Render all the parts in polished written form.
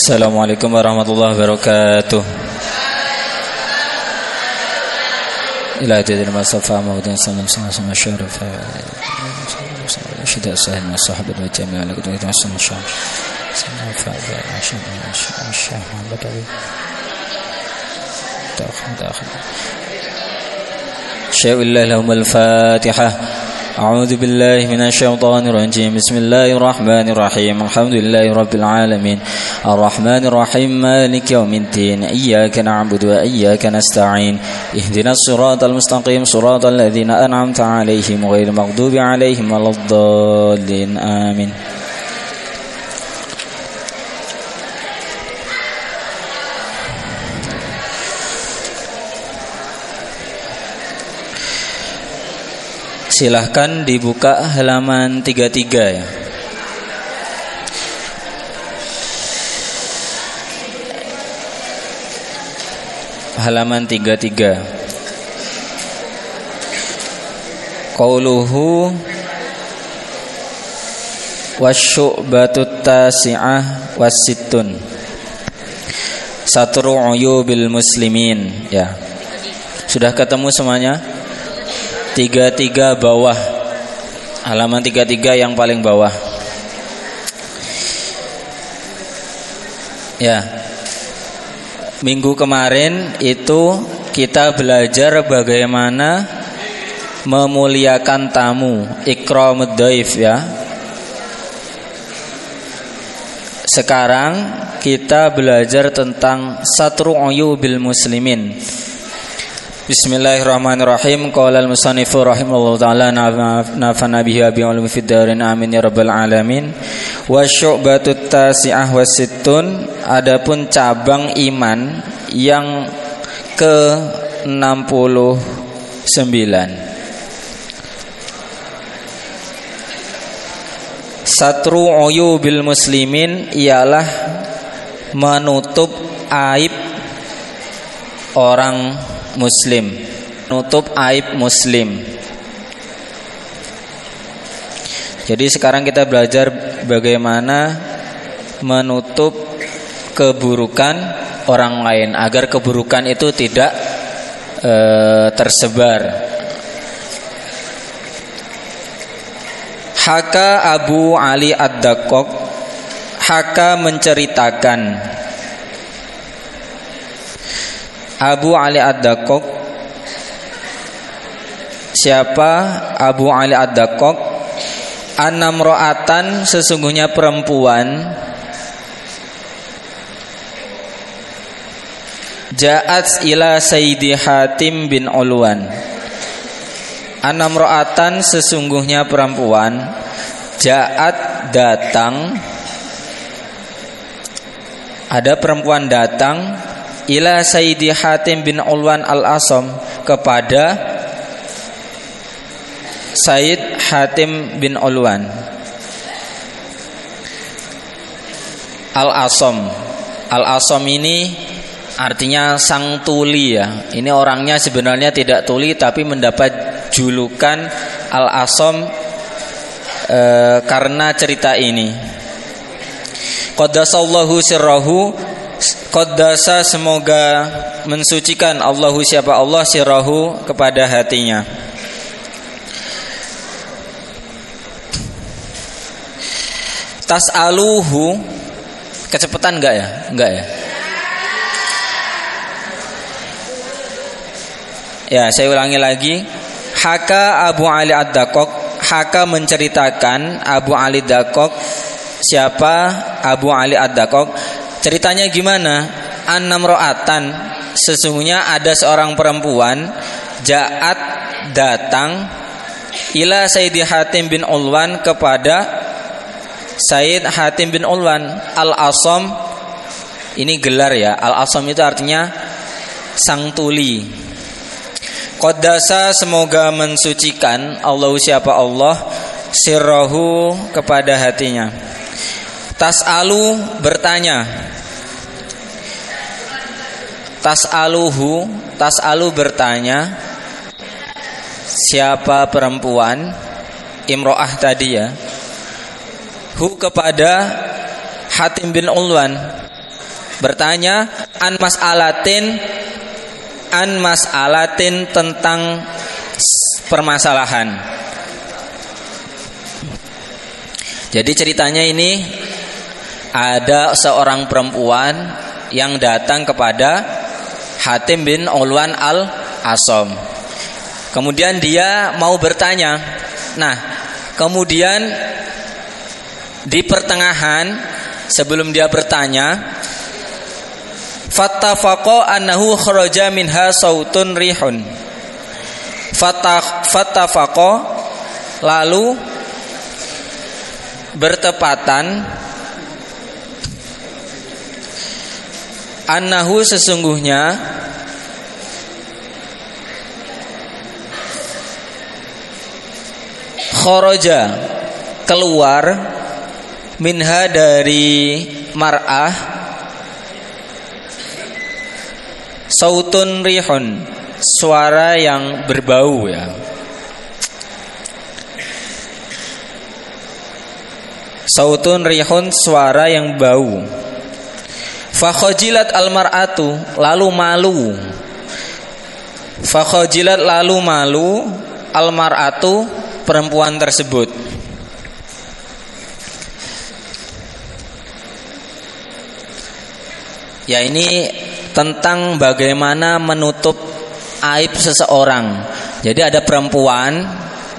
Assalamualaikum warahmatullahi wabarakatuh. Ila tidil masafa maudin sallam sallam syarif syida sahih wa sahabat wa jami'a ala qadri tasan syarif sallam fa'ala syarif batawi dakhil syai'illah lahumul fatihah. أعوذ بالله من الشيطان الرجيم بسم الله الرحمن الرحيم الحمد لله رب العالمين الرحمن الرحيم مالك يوم الدين إياك نعبد وإياك نستعين اهدنا الصراط المستقيم صراط الذين أنعمت عليهم غير المغضوب عليهم ولا الضالين آمين. Silahkan dibuka halaman 33 ya. Halaman 33. Qauluhu wasyu'batut tasi'ah wasittun satru uyubil muslimin ya. Sudah ketemu semuanya? 33 bawah, halaman 33 yang paling bawah. Ya, minggu kemarin itu kita belajar bagaimana memuliakan tamu, ikramud dhaif ya. Sekarang kita belajar tentang satru uyubil muslimin. Bismillahirrahmanirrahim. Qala al-musannifu rahimahullahu ta'ala nafa'ana bihi wa bi ulumi fid darin amin ya rabbal alamin. Wa syu'batut tasi'ah wasittun, adapun cabang iman yang ke-69. Satru uyubil muslimin ialah menutup aib orang muslim, nutup aib muslim. Jadi sekarang kita belajar bagaimana menutup keburukan orang lain agar keburukan itu tidak tersebar. Haka Abu Ali Ad-Daqqaq, Haka menceritakan, Abu Ali Ad-Daqqaq. Siapa Abu Ali Ad-Daqqaq? Anamro'atan, sesungguhnya perempuan, ja'at ila Sayyidi Hatim bin Ulwan. Anamro'atan, sesungguhnya perempuan, ja'at datang, ada perempuan datang, ila Sayyidi Hatim bin Ulwan al-Asam, kepada Sayyid Hatim bin Ulwan al-Asam. Al-Asam ini artinya sang tuli ya. Ini orangnya sebenarnya tidak tuli tapi mendapat julukan al-Asam karena cerita ini. Qaddasallahu sirrahu, qaddasa semoga mensucikan Allahu siapa Allah sirrahu kepada hatinya. Tas'aluhu, kecepatan enggak ya? Enggak ya? Ya, saya ulangi lagi. Haka Abu Ali Ad-Daqqaq, Haka menceritakan Abu Ali Ad-Daqqaq. Siapa Abu Ali Ad-Daqqaq? Ceritanya gimana? Anamro'atan, sesungguhnya ada seorang perempuan, ja'at datang, ila Sayyidi Hatim bin Ulwan kepada Sayyid Hatim bin Ulwan al-Asam. Ini gelar ya. Al-Asam itu artinya sang tuli. Qaddasa semoga mensucikan Allahu siapa Allah sirrahu kepada hatinya. Tas'alu bertanya. Tas'aluhu, tas'alu bertanya. Siapa perempuan? Imro'ah tadi ya. Hu kepada Hatim bin Ulwan. bertanya an mas'alatin tentang permasalahan. Jadi ceritanya ini ada seorang perempuan yang datang kepada Hatim bin Ulwan al-Asom. Kemudian dia mau bertanya. Nah, kemudian di pertengahan sebelum dia bertanya, fattafaqa annahu kharaja minha sautun rihun. Fattafaqa, lalu bertepatan, annahu sesungguhnya, kharaja keluar, minha dari mar'ah, sautun rihun, suara yang berbau ya. Sautun rihun, suara yang bau. Fakhajilat almar'atu, lalu malu. Fakhajilat, lalu malu, almar'atu, perempuan tersebut. Ya, ini tentang bagaimana menutup aib seseorang. Jadi ada perempuan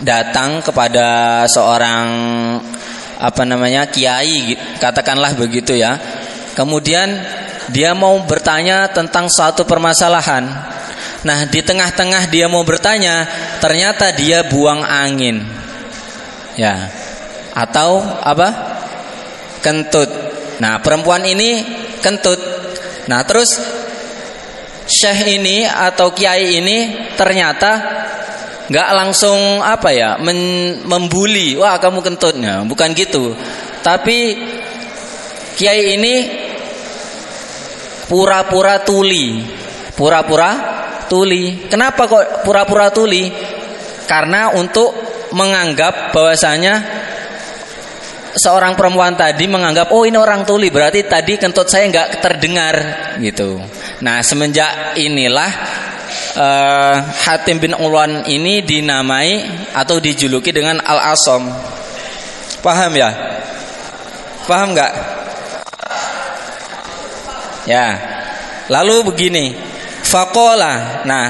datang kepada seorang kiai, katakanlah begitu ya. Kemudian dia mau bertanya tentang suatu permasalahan. Nah, di tengah-tengah dia mau bertanya, ternyata dia buang angin. Ya. Atau kentut. Nah, perempuan ini kentut. Nah, terus syekh ini atau kiai ini ternyata nggak langsung membuli, wah kamu kentutnya, bukan gitu. Tapi kiai ini pura-pura tuli. Kenapa kok pura-pura tuli? Karena untuk menganggap bahwasanya seorang perempuan tadi menganggap, oh ini orang tuli, berarti tadi kentut saya nggak terdengar gitu. Nah, semenjak inilah Hatim bin Ulwan ini dinamai atau dijuluki dengan Al-Asom. Paham ya? Paham nggak? Ya. Lalu begini, faqala. Nah,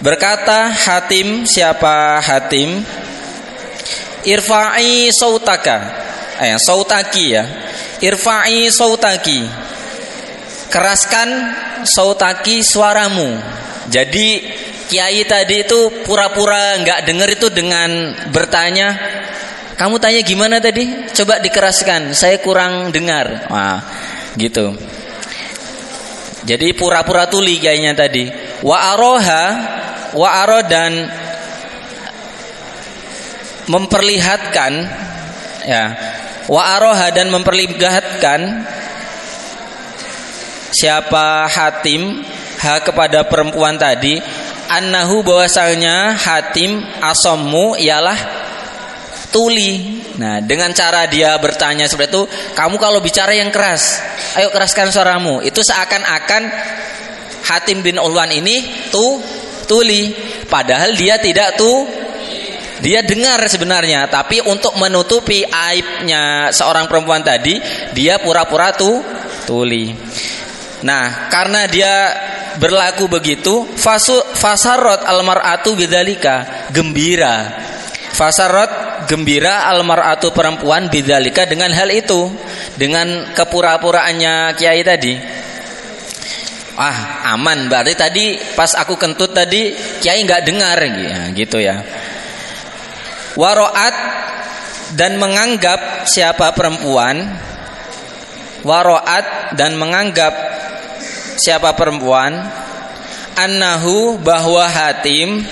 berkata Hatim, siapa Hatim? Irfa'i sautaka. Sautaki ya. Irfa'i sautaki. Keraskan sautaki, suaramu. Jadi kiai tadi itu pura-pura nggak dengar itu dengan bertanya, kamu tanya gimana tadi? Coba dikeraskan, saya kurang dengar. Wah, gitu. Jadi pura-pura tuli kiainya tadi. Wa aro dan memperlihatkan ya. Wa aroha, dan memperlihatkan siapa Hatim kepada perempuan tadi, annahu, bahwasanya Hatim asommu ialah tuli. Nah, dengan cara dia bertanya seperti itu, kamu kalau bicara yang keras, ayo keraskan suaramu. Itu seakan-akan Hatim bin Ulwan ini tuli, padahal dia tidak dia dengar sebenarnya, tapi untuk menutupi aibnya seorang perempuan tadi, dia pura-pura tuli. Nah, karena dia berlaku begitu, fasarot almar'atu bidzalika, gembira. Fasarot, gembira, almar'atu, perempuan, bidzalika, dengan hal itu, dengan kepura-puraannya kiai tadi. Aman, berarti tadi pas aku kentut tadi kiai nggak dengar gitu ya. Waro'at, dan menganggap siapa perempuan, waro'at, dan menganggap siapa perempuan, annahu, bahwa Hatim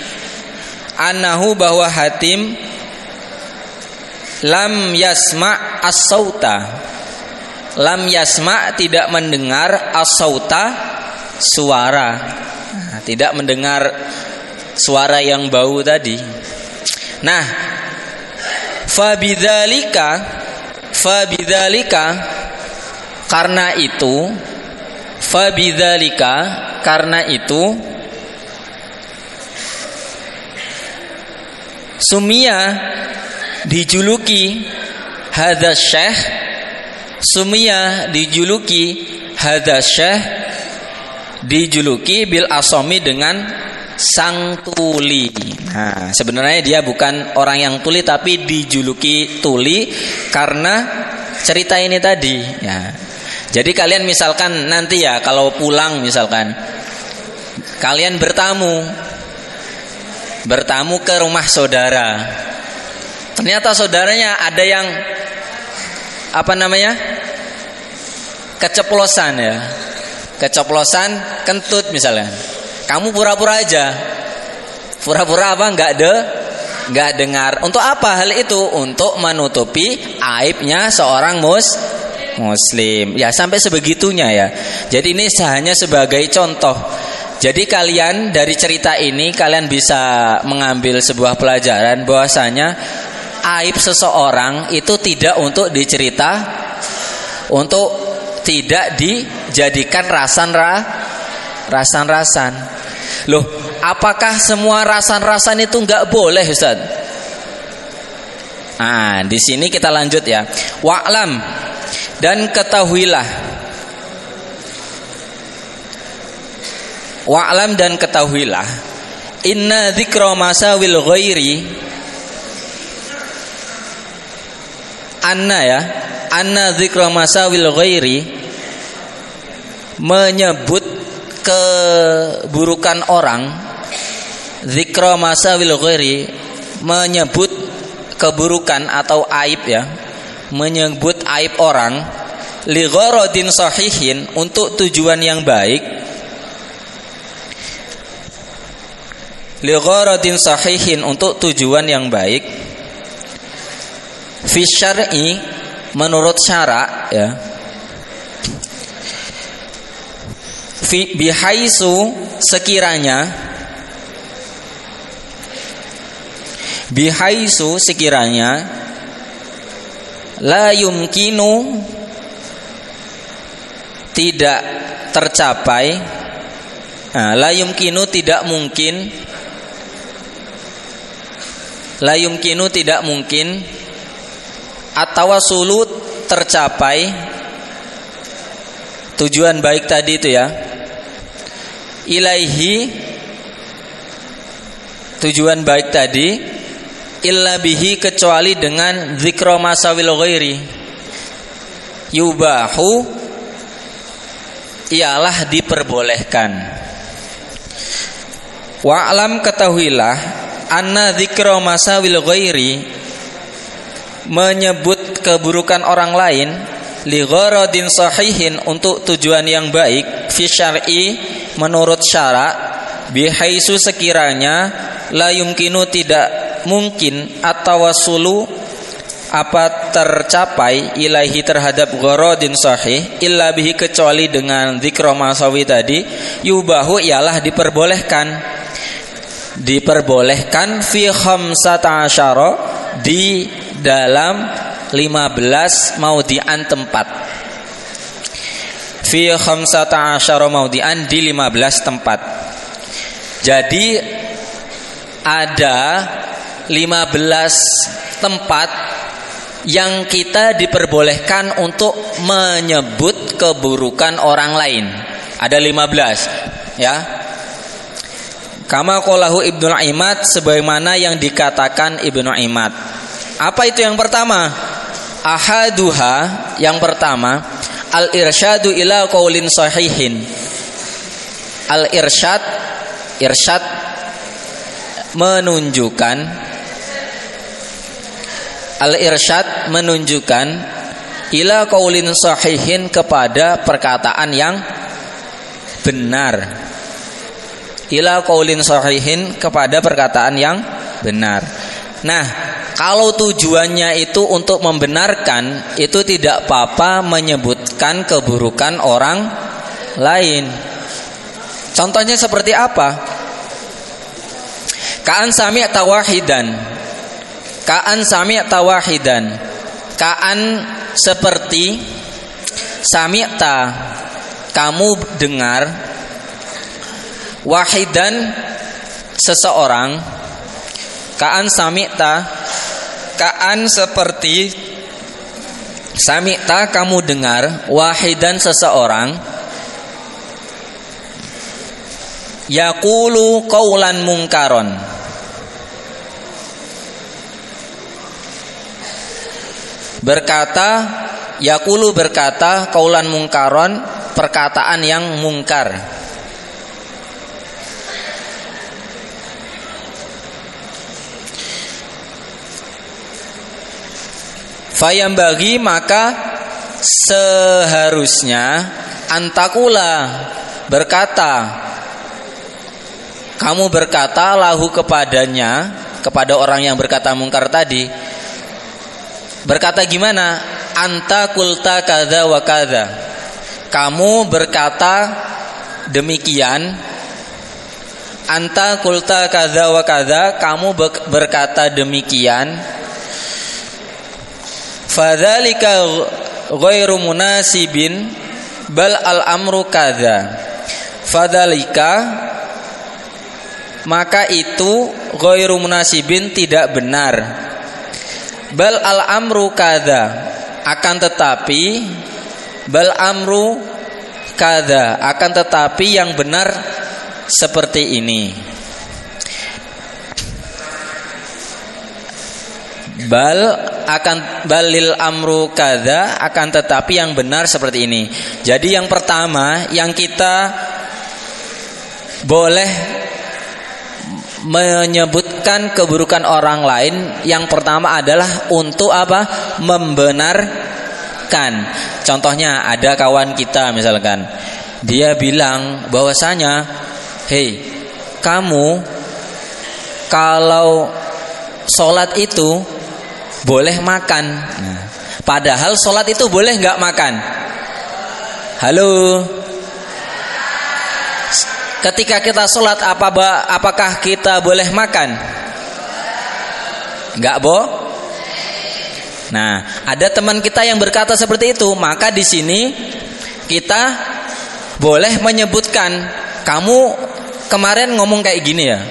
lam yasma' as-sauta, lam yasma', tidak mendengar, as-sauta, suara. Tidak mendengar suara yang bau tadi. Nah, fabidzalika, karena itu, Fabidzalika, karena itu sumia, dijuluki hadza syekh, sumia dijuluki hadza syekh, dijuluki bil asami dengan sang tuli. Nah, sebenarnya dia bukan orang yang tuli, tapi dijuluki tuli karena cerita ini tadi ya. Jadi kalian misalkan nanti ya kalau pulang misalkan kalian bertamu ke rumah saudara. Ternyata saudaranya ada yang keceplosan ya. Keceplosan kentut misalnya. Kamu pura-pura aja. Pura-pura apa? Enggak dengar. Untuk apa hal itu? Untuk menutupi aibnya seorang muslim. Ya, sampai sebegitunya ya. Jadi ini hanya sebagai contoh. Jadi kalian dari cerita ini kalian bisa mengambil sebuah pelajaran bahwasanya aib seseorang itu tidak untuk dicerita, untuk tidak dijadikan rasan-rasan. Loh, apakah semua rasan-rasan itu enggak boleh, Ustaz? Nah, di sini kita lanjut ya. Wa'lam, dan ketahuilah. Wa'lam, dan ketahuilah. Inna dzikra masawil ghairi, anna dzikra masawil ghairi, menyebut keburukan orang. Dzikra masawil ghairi, menyebut keburukan atau aib ya, menyebut aib orang, li gharadin sahihin, untuk tujuan yang baik, li gharadin sahihin, untuk tujuan yang baik, fi syar'i, menurut syara ya, fi bihaisu, sekiranya, bihaisu, sekiranya, la yumkinu, tidak tercapai, la yumkinu, tidak mungkin, la yumkinu, tidak mungkin, atawasulu, tercapai tujuan baik tadi itu ya, ilaihi, tujuan baik tadi, illa bihi, kecuali dengan dzikra masawil ghairi, yubahu, ialah diperbolehkan. Wa'lam, ketahuilah, anna dzikra masawil ghairi, menyebut keburukan orang lain, li gharadin sahihin, untuk tujuan yang baik, fi syar'i, menurut syara, bihaisu, sekiranya, la yumkinu, tidak mungkin, atawasulu, apa tercapai, ilaihi, terhadap gharadin sahih, illa bihi, kecuali dengan dzikra masawi tadi, yubahu, ialah diperbolehkan fi khamsata asyara, di dalam 15 maudhi'an tempat, fi khamsata asyara maudhi'an, di 15 tempat. Jadi ada 15 tempat yang kita diperbolehkan untuk menyebut keburukan orang lain. Ada 15 ya. Kama qalahu Ibnu Imad, sebagaimana yang dikatakan Ibnu Imad. Apa itu yang pertama? Ahaduha, yang pertama, al-irsyadu ila qaulin sahihin. Al-irsyad, irsyad menunjukkan, al-irsyad menunjukkan, ila qaulin sahihin, kepada perkataan yang benar. Ila qaulin sahihin, kepada perkataan yang benar. Nah, kalau tujuannya itu untuk membenarkan, itu tidak apa-apa menyebutkan keburukan orang lain. Contohnya seperti apa? Ka'an sami'ta wahidan, ka'an sami'ta wahidan, ka'an seperti, sami'ta kamu dengar wahidan seseorang, kaan sami'ta, kaan seperti sami'ta kamu dengar wahidan seseorang, yaqulu qaulan mungkaron, berkata, yaqulu berkata, qaulan mungkaron, perkataan yang mungkar. Fayambagi, maka seharusnya antakula berkata, kamu berkata lahu kepadanya, kepada orang yang berkata mungkar tadi. Berkata gimana? Anta kulta kadza wa kadza. Kamu berkata demikian. Anta kulta kadza wa kadza, kamu berkata demikian. Fadzalika ghairu munasibin bal al-amru kadza. Fadzalika, maka itu ghairu munasibin, tidak benar. Bal al-amru kadza, akan tetapi bal amru kadza, akan tetapi yang benar seperti ini. Balil amru kadza, akan tetapi yang benar seperti ini. Jadi yang pertama yang kita boleh menyebutkan keburukan orang lain, yang pertama adalah untuk apa? Membenarkan. Contohnya ada kawan kita misalkan, dia bilang bahwasanya, hei kamu kalau sholat itu boleh makan. Nah, padahal sholat itu boleh nggak makan? Halo. Ketika kita sholat apakah kita boleh makan? Nggak Nah, ada teman kita yang berkata seperti itu, maka di sini kita boleh menyebutkan, kamu kemarin ngomong kayak gini ya,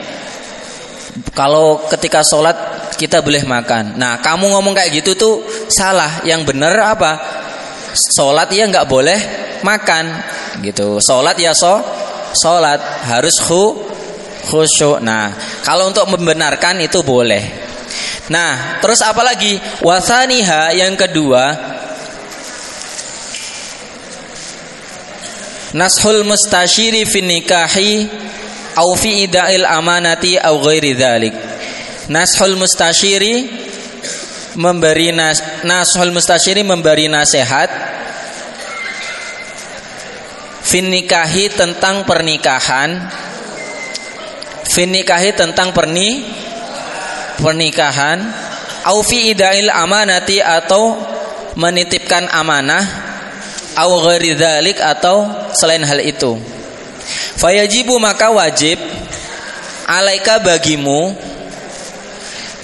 kalau ketika sholat kita boleh makan. Nah, kamu ngomong kayak gitu tuh salah. Yang benar apa? Sholat ya nggak boleh makan gitu. Sholat ya sholat harus khusyuk. Nah, kalau untuk membenarkan itu boleh. Nah, terus apa lagi? Wasaniha, yang kedua, nashul mustashiri fin nikahi au fi ida'il amanati au ghairi dzalik. Nashul mustashiri memberi nasihat fin nikahi tentang pernikahan, fin nikahi tentang pernikahan, au fi ida'il amanati, atau menitipkan amanah, au ghairi dzalik, atau selain hal itu. Fayajibu, maka wajib, alaika bagimu,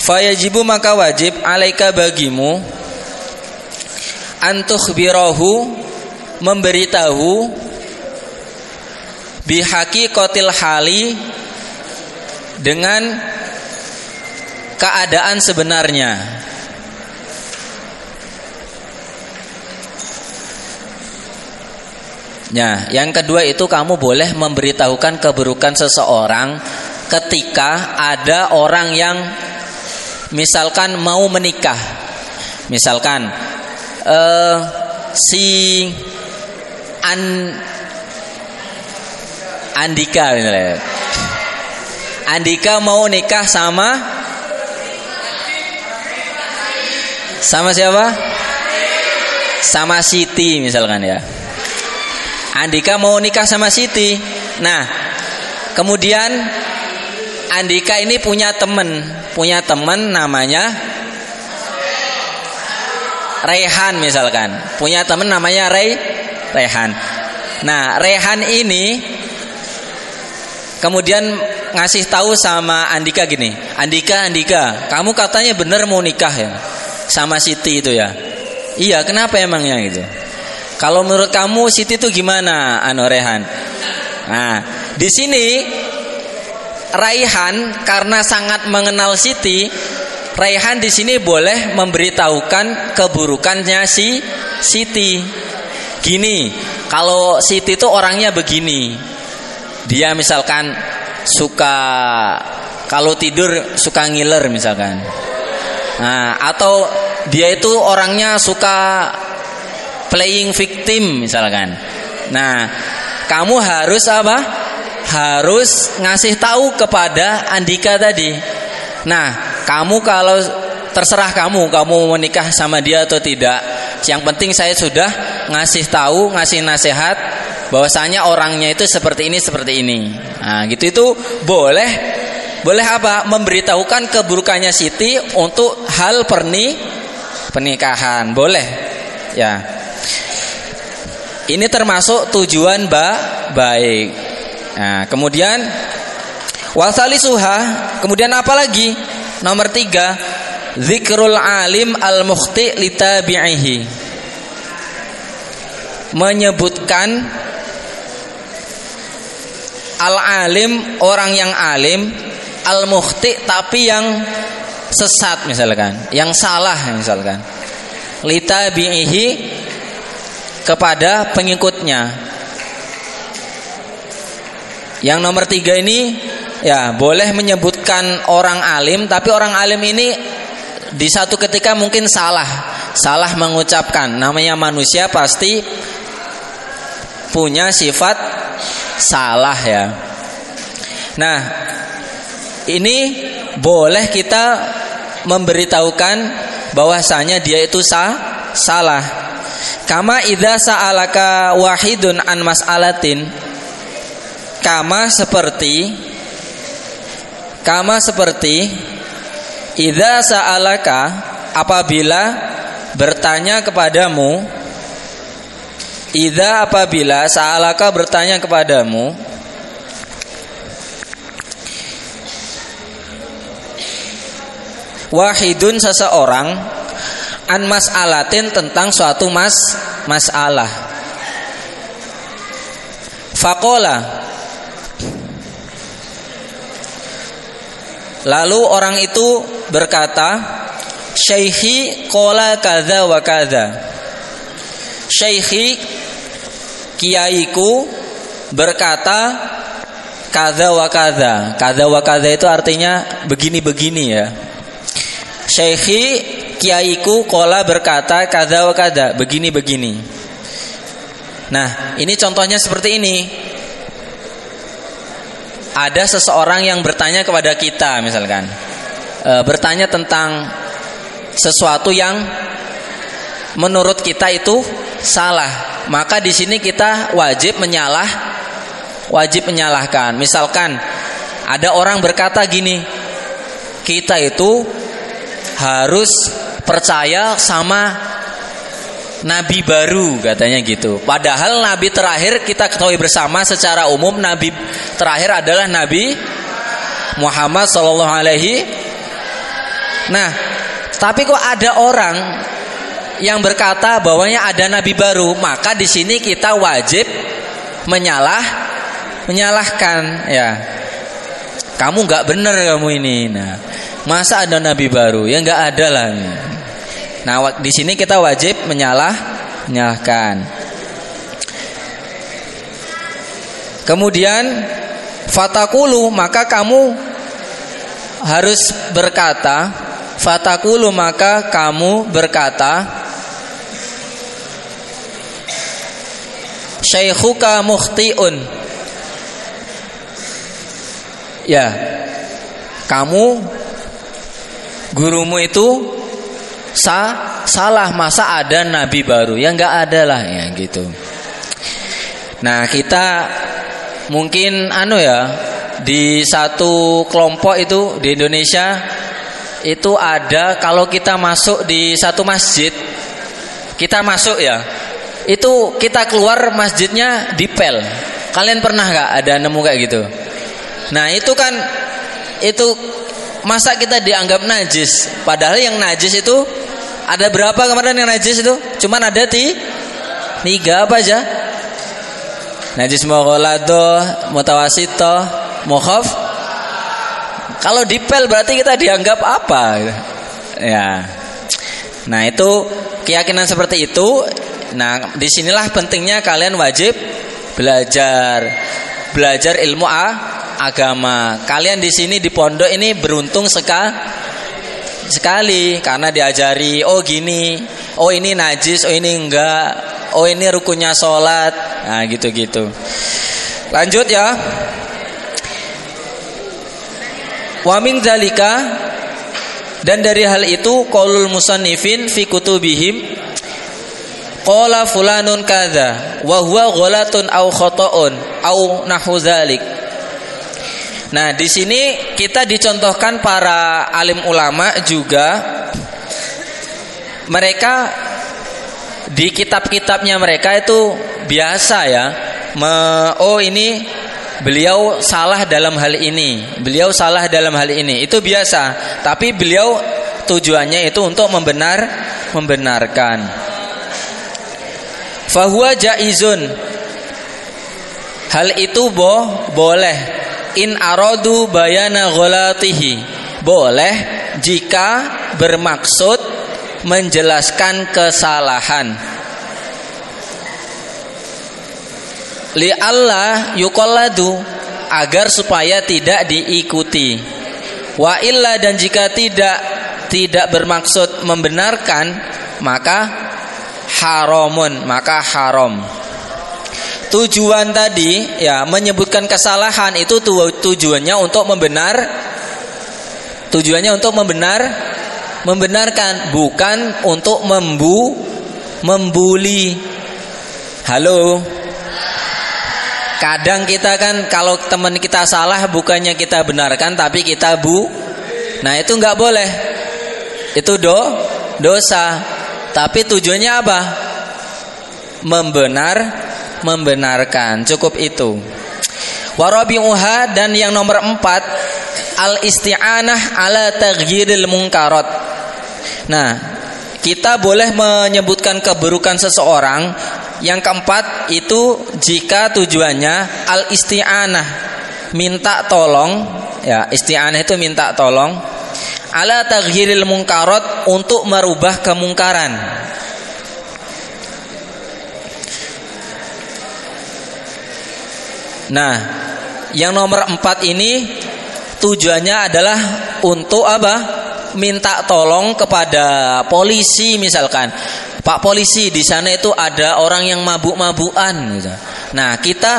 fayajibu maka wajib, alaika bagimu, antukhbirahu, memberitahu, bihaqiqatil hali, dengan keadaan sebenarnya. Ya, yang kedua itu kamu boleh memberitahukan keburukan seseorang ketika ada orang yang misalkan mau menikah. Misalkan si Andika misalnya. Andika mau nikah sama siapa? Sama Siti misalkan ya. Andika mau nikah sama Siti. Nah, kemudian Andika ini punya teman namanya Rehan misalkan. Punya teman namanya Rehan. Nah, Rehan ini kemudian ngasih tahu sama Andika gini, Andika, kamu katanya bener mau nikah ya sama Siti itu ya. Iya, kenapa emangnya gitu? Kalau menurut kamu Siti itu gimana, Rehan? Nah, di sini Raihan karena sangat mengenal Siti, Raihan di sini boleh memberitahukan keburukannya si Siti. Gini, kalau Siti itu orangnya begini. Dia misalkan suka kalau tidur suka ngiler misalkan. Nah, atau dia itu orangnya suka playing victim misalkan. Nah, kamu harus apa? Harus ngasih tahu kepada Andika tadi. Nah, kamu kalau terserah kamu mau menikah sama dia atau tidak. Yang penting saya sudah ngasih tahu, ngasih nasihat bahwasanya orangnya itu seperti ini. Nah, gitu itu boleh apa? Memberitahukan keburukannya Siti untuk hal pernikahan. Boleh. Ya. Ini termasuk tujuan baik. Nah, kemudian wasalisuha, kemudian apa lagi? Nomor 3, zikrul alim al-mukhti litabi'ihi. Menyebutkan al-alim, orang yang alim, al-mukhti tapi yang sesat misalkan, yang salah misalkan. Litabi'ihi, kepada pengikutnya. Yang nomor 3 ini ya boleh menyebutkan orang alim, tapi orang alim ini di satu ketika mungkin salah mengucapkan. Namanya manusia pasti punya sifat salah ya. Nah, ini boleh kita memberitahukan bahwasanya dia itu salah. Kama idza sa'alaka wahidun an mas'alatin, kama seperti idza sa'alaka, apabila bertanya kepadamu, apabila sa'alaka bertanya kepadamu, wahidun seseorang, an mas'alatin tentang suatu masalah. Faqala, lalu orang itu berkata, Syaikhi qala kadza wa kadza. Syaikhi, kiaiku, berkata kadza wa kadza. Kadza wa kadza itu artinya begini-begini ya. Syaikhi, kiaiku, qala berkata kadza wa kadza, begini-begini. Nah, ini contohnya seperti ini. Ada seseorang yang bertanya kepada kita misalkan, bertanya tentang sesuatu yang menurut kita itu salah, maka di sini kita wajib menyalahkan. Misalkan ada orang berkata gini, kita itu harus percaya sama nabi baru, katanya gitu. Padahal nabi terakhir kita ketahui bersama secara umum, nabi terakhir adalah Nabi Muhammad sallallahu alaihi. Nah, tapi kok ada orang yang berkata bahwanya ada nabi baru, maka di sini kita wajib menyalahkan ya. Kamu nggak benar kamu ini. Nah, masa ada nabi baru? Ya nggak ada lah. Nah, di sini kita wajib menyalahkan. Kemudian fatakulu, maka kamu harus berkata, fatakulu, maka kamu berkata, syaikhuka mukhtiun. Ya, kamu, gurumu itu salah, masa ada nabi baru? Ya nggak ada lah ya gitu. Nah, kita mungkin di satu kelompok itu di Indonesia itu ada, kalau kita masuk di satu masjid, kita masuk ya, itu kita keluar masjidnya dipel. Kalian pernah nggak ada nemu kayak gitu? Nah, itu kan, itu masa kita dianggap najis? Padahal yang najis itu ada berapa kemarin yang najis itu? Cuman ada 3 apa aja? Najis mughalladah, mutawassithah, mukhaf. Kalau dipel berarti kita dianggap apa? Ya. Nah, itu keyakinan seperti itu. Nah, disinilah pentingnya kalian wajib belajar ilmu agama. Kalian di sini di pondok ini beruntung sekali karena diajari, oh gini, oh ini najis, oh ini enggak, oh ini rukunnya sholat. Nah, gitu-gitu. Lanjut ya. Wa min dzalika, dan dari hal itu qaulul musannifin fi kutubihim qala fulanun kadza wa huwa ghalatun aw khata'un aw nahu dzalik. Nah, di sini kita dicontohkan para alim ulama juga, mereka di kitab-kitabnya mereka itu biasa ya, oh ini beliau salah dalam hal ini, beliau salah dalam hal ini, itu biasa. Tapi beliau tujuannya itu untuk membenarkan. Fahuwa jaizun, hal itu boleh. In aradu bayana ghalatihi, boleh jika bermaksud menjelaskan kesalahan. Li Allah yuqalladu, agar supaya tidak diikuti. Wa illa, dan jika tidak bermaksud membenarkan, maka haramun, maka haram. Tujuan tadi ya menyebutkan kesalahan itu tujuannya untuk membenarkan, bukan untuk membuli. Halo. Kadang kita kan kalau teman kita salah bukannya kita benarkan tapi kita nah itu nggak boleh, itu dosa. Tapi tujuannya apa? Membenarkan, cukup itu. Warabi'uha, dan yang nomor 4 al-isti'anah ala taghyiril munkarat. Nah, kita boleh menyebutkan keburukan seseorang. Yang keempat itu jika tujuannya al-isti'anah, minta tolong ya, isti'anah itu minta tolong, ala taghyiril munkarat, untuk merubah kemungkaran. Nah, yang nomor 4 ini tujuannya adalah untuk apa? Minta tolong kepada polisi misalkan. Pak polisi, di sana itu ada orang yang mabuk-mabukan gitu. Nah, kita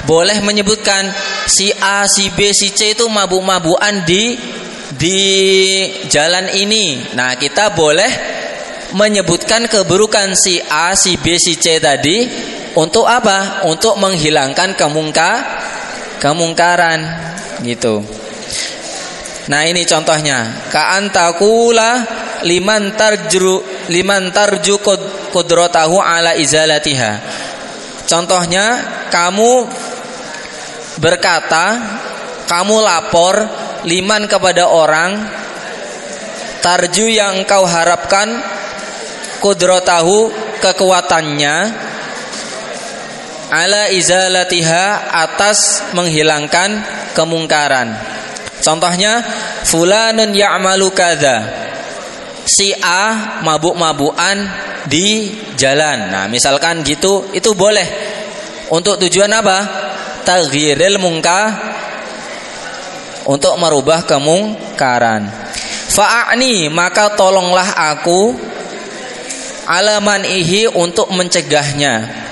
boleh menyebutkan si A, si B, si C itu mabuk-mabukan di jalan ini. Nah, kita boleh menyebutkan keburukan si A, si B, si C tadi untuk apa? Untuk menghilangkan kemungkaran gitu. Nah, ini contohnya. Ka'an taqula liman tarju qudratahu ala izalatiha. Contohnya, kamu berkata, kamu lapor liman kepada orang, tarju yang engkau harapkan, qudratahu kekuatannya, ala izalatiha atas menghilangkan kemungkaran. Contohnya, fulanun ya'malu kadza, si A mabuk-mabukan di jalan. Nah, misalkan gitu, itu boleh. Untuk tujuan apa? Taghyiril munkar, untuk merubah kemungkaran. Fa'ani, maka tolonglah aku, alaman ihi, untuk mencegahnya.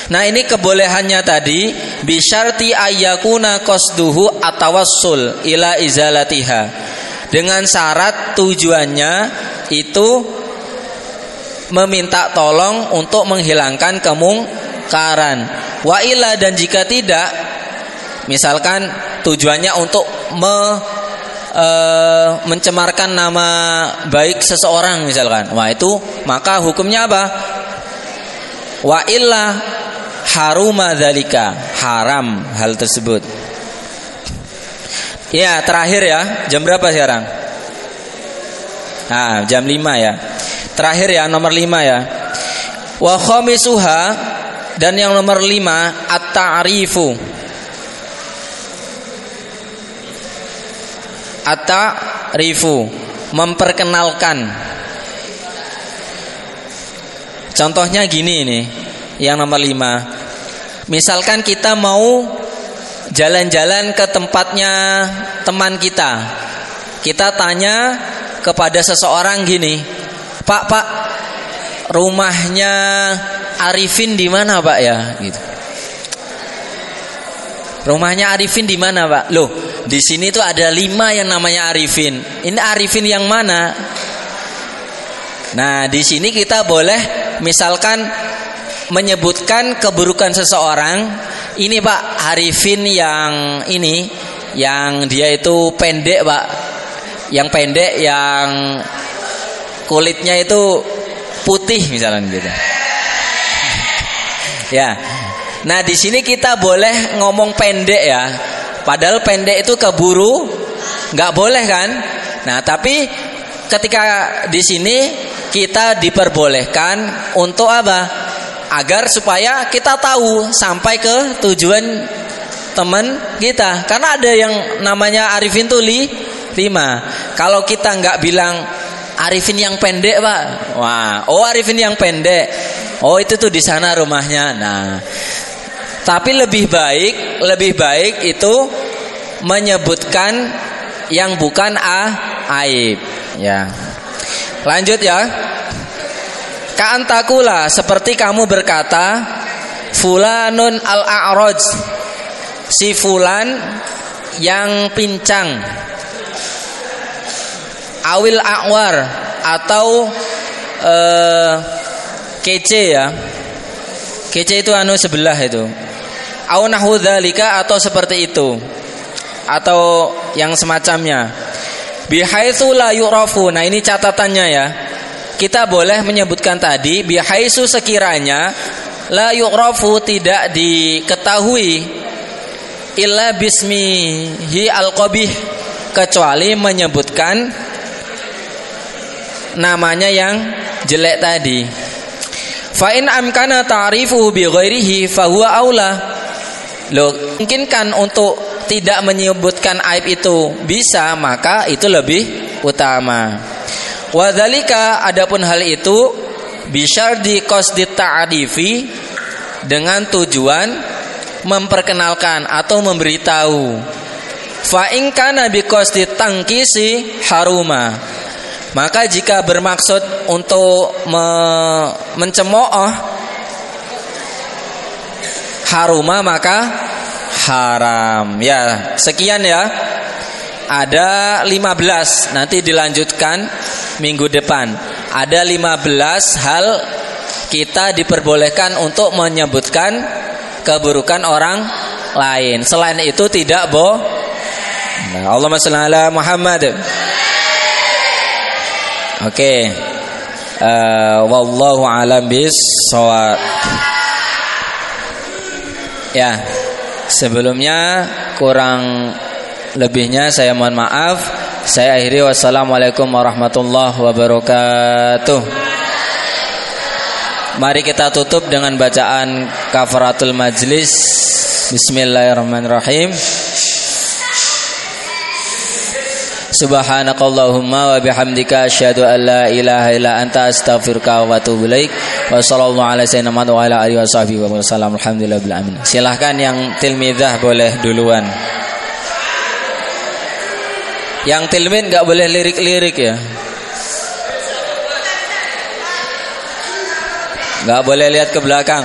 Nah, ini kebolehannya tadi bisyarti ayyakuna qasduhu atawassul ila izalatiha, dengan syarat tujuannya itu meminta tolong untuk menghilangkan kemungkaran. Wa illa, dan jika tidak, misalkan tujuannya untuk mencemarkan nama baik seseorang misalkan, wah itu maka hukumnya apa? Wa illa haruma dzalika, haram hal tersebut. Ya, terakhir ya. Jam berapa sekarang? Nah, jam 5 ya. Terakhir ya, nomor 5 ya. Wa khamisuha, dan yang nomor 5 at-ta'rifu. At-ta'rifu, memperkenalkan. Contohnya gini nih, yang nomor 5. Misalkan kita mau jalan-jalan ke tempatnya teman kita. Kita tanya kepada seseorang gini, Pak, rumahnya Arifin di mana, Pak ya? Gitu. Rumahnya Arifin di mana, Pak? Loh, di sini tuh ada 5 yang namanya Arifin. Ini Arifin yang mana? Nah, di sini kita boleh misalkan menyebutkan keburukan seseorang. Ini Pak, Arifin yang ini, yang dia itu pendek, Pak. Yang pendek, yang kulitnya itu putih misalnya gitu. Ya. Nah, di sini kita boleh ngomong pendek ya. Padahal pendek itu keburu, nggak boleh kan? Nah, tapi ketika di sini kita diperbolehkan untuk apa? Agar supaya kita tahu sampai ke tujuan teman kita. Karena ada yang namanya Arifin tuh 5. Kalau kita nggak bilang Arifin yang pendek, Pak. Wah, oh Arifin yang pendek. Oh, itu tuh di sana rumahnya. Nah, tapi lebih baik itu menyebutkan yang bukan aib, ya. Lanjut ya. Ka'antakula, seperti kamu berkata, fulanun al-a'raj, si fulan yang pincang, awil a'war, atau kece ya. Kece itu sebelah itu. Au nahwu dzalika, atau seperti itu, atau yang semacamnya. Bihaitsu la yu'rafu. Nah, ini catatannya ya. Kita boleh menyebutkan tadi bihaitsu, sekiranya la yu'rafu, tidak diketahui, illa bismihi al-qabih, kecuali menyebutkan namanya yang jelek tadi. Fa in amkana ta'rifu bi ghairihi fa huwa aula. Loh, mungkin kan untuk tidak menyebutkan aib itu bisa, maka itu lebih utama. Wa dzalika, adapun hal itu bisyardi qasdi ta'rifi, dengan tujuan memperkenalkan atau memberitahu. Fa in kana bi qasdi tangkisi haruma. Maka jika bermaksud untuk mencemooh, haruma, maka haram. Ya, sekian ya. Ada 15, nanti dilanjutkan minggu depan. Ada 15 hal kita diperbolehkan untuk menyebutkan keburukan orang lain. Selain itu tidak Nah, Allahumma shalli ala Muhammad. Oke. Wallahu alam bis-shawab. Ya, sebelumnya kurang lebihnya saya mohon maaf. Saya akhiri, wassalamualaikum warahmatullahi wabarakatuh. Mari kita tutup dengan bacaan kafaratul majlis. Bismillahirrahmanirrahim. Subhanakallahumma wa bihamdika asyhadu an la ilaha illa anta astaghfiruka wa atubu ilaik. Wa sallallahu ala sayyidina Muhammad wa ala alihi washabihi wa sallam. Alhamdulillahil alamin. Silahkan yang tilmidzah boleh duluan. Yang tilmid enggak boleh lirik-lirik ya. Enggak boleh lihat ke belakang.